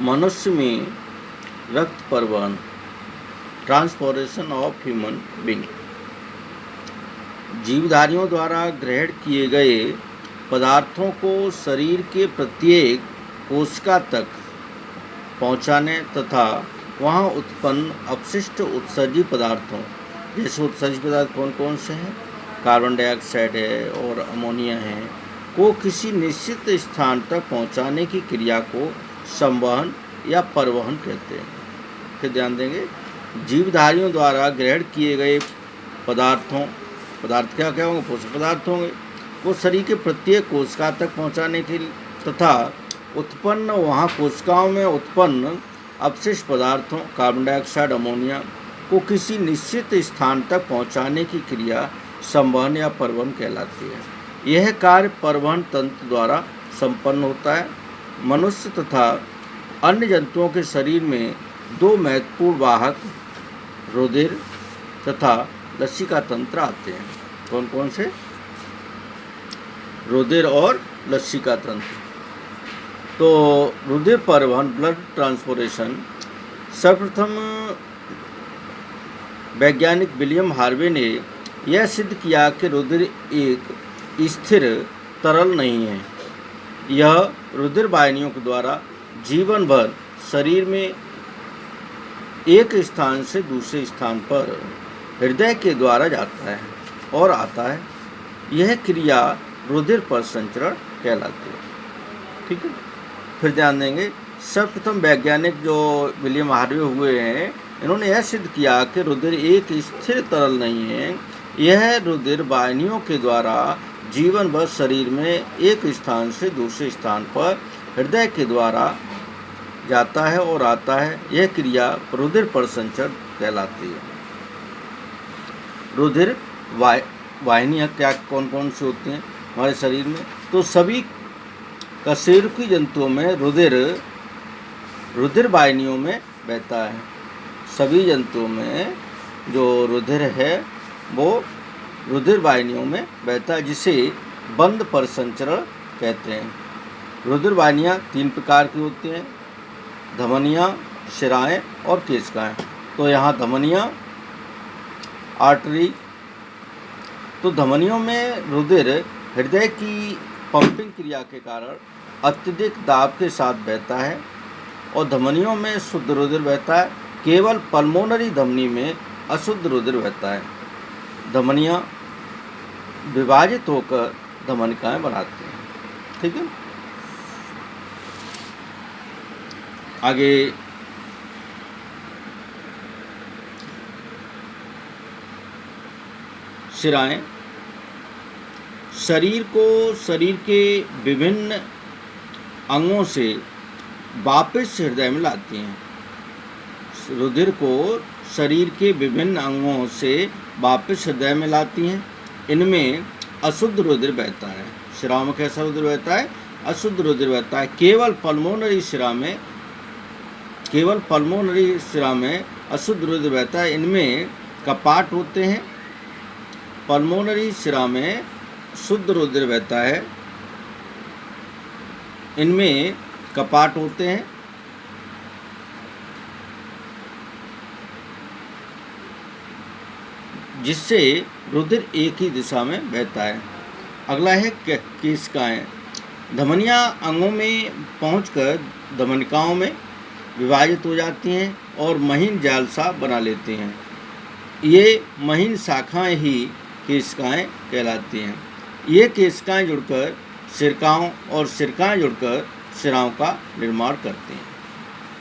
मनुष्य में रक्त परिवहन, ट्रांसपोर्टेशन ऑफ ह्यूमन बीइंग, जीवधारियों द्वारा ग्रहण किए गए पदार्थों को शरीर के प्रत्येक कोशिका तक पहुंचाने तथा वहां उत्पन्न अपशिष्ट उत्सर्जी पदार्थों, जैसे उत्सर्जी पदार्थ कौन कौन से हैं, कार्बन डाइऑक्साइड है और अमोनिया है, को किसी निश्चित स्थान तक पहुंचाने की क्रिया को संवहन या परिवहन कहते हैं। फिर ध्यान देंगे, जीवधारियों द्वारा ग्रहण किए गए पदार्थ क्या होंगे, पोषक पदार्थ होंगे, वो शरीर के प्रत्येक कोशिका तक पहुंचाने के तथा उत्पन्न वहाँ कोशिकाओं में उत्पन्न अपशिष्ट पदार्थों, कार्बन डाइऑक्साइड, अमोनिया को किसी निश्चित स्थान तक पहुंचाने की क्रिया संवहन या परिवहन कहलाती है। यह कार्य परिवहन तंत्र द्वारा संपन्न होता है। मनुष्य तथा अन्य जंतुओं के शरीर में दो महत्वपूर्ण वाहक रुधिर तथा लसिका तंत्र आते हैं। कौन कौन से? रुधिर और लसिका तंत्र। तो रुधिर परिवहन, ब्लड ट्रांसपोर्टेशन, सर्वप्रथम वैज्ञानिक विलियम हार्वे ने यह सिद्ध किया कि रुधिर एक स्थिर तरल नहीं है। यह रुधिर वाहिनियों के द्वारा जीवन भर शरीर में एक स्थान से दूसरे स्थान पर हृदय के द्वारा जाता है और आता है। यह क्रिया रुधिर परिसंचरण कहलाती है। ठीक है, फिर ध्यान देंगे, सर्वप्रथम वैज्ञानिक जो विलियम हार्वे हुए हैं, इन्होंने यह सिद्ध किया कि रुधिर एक स्थिर तरल नहीं है। यह रुधिर वाहिनियों के द्वारा जीवन भर शरीर में एक स्थान से दूसरे स्थान पर हृदय के द्वारा जाता है और आता है। यह क्रिया रुधिर परिसंचरण कहलाती है। रुधिर वाहिनियाँ क्या कौन कौन सी होती हैं हमारे शरीर में? तो सभी कशेरुकी जंतुओं में रुधिर वाहिनियों में बहता है। सभी जंतुओं में जो रुधिर है वो रुधिर वाहिनियों में बहता है, जिसे बंद परिसंचरण कहते हैं। रुधिर वाहिनियाँ तीन प्रकार की होती हैं: धमनियाँ, शिराएँ और केशिकाएँ। तो यहाँ धमनियाँ, आर्टरी। तो धमनियों में रुधिर हृदय की पंपिंग क्रिया के कारण अत्यधिक दाब के साथ बहता है और धमनियों में शुद्ध रुधिर बहता है। केवल पल्मोनरी धमनी में अशुद्ध रुधिर बहता है। धमनियाँ विभाजित होकर धमनिकाएँ बनाती हैं। ठीक है, आगे शिराएँ शरीर के विभिन्न अंगों से वापस हृदय में लाती हैं। रुधिर को शरीर के विभिन्न अंगों से वापस हृदय में लाती हैं। इनमें अशुद्ध रुधिर बहता है। शिराओं में कैसा रुधिर बहता है? अशुद्ध रुधिर बहता है। केवल पल्मोनरी शिरा में अशुद्ध रुधिर बहता है। इनमें कपाट होते हैं। पल्मोनरी शिरा में शुद्ध रुधिर बहता है। इनमें कपाट होते हैं। जिससे रुधिर एक ही दिशा में बहता है। अगला है केशिकाएँ। धमनियाँ अंगों में पहुंचकर धमनिकाओं में विभाजित हो जाती हैं और महीन जाल सा बना लेती हैं। ये महीन शाखाएं ही केशिकाएँ कहलाती हैं। ये केशिकाएँ जुड़कर सिरकाओं और सिरकाएँ जुड़कर शिराओं का निर्माण करती हैं।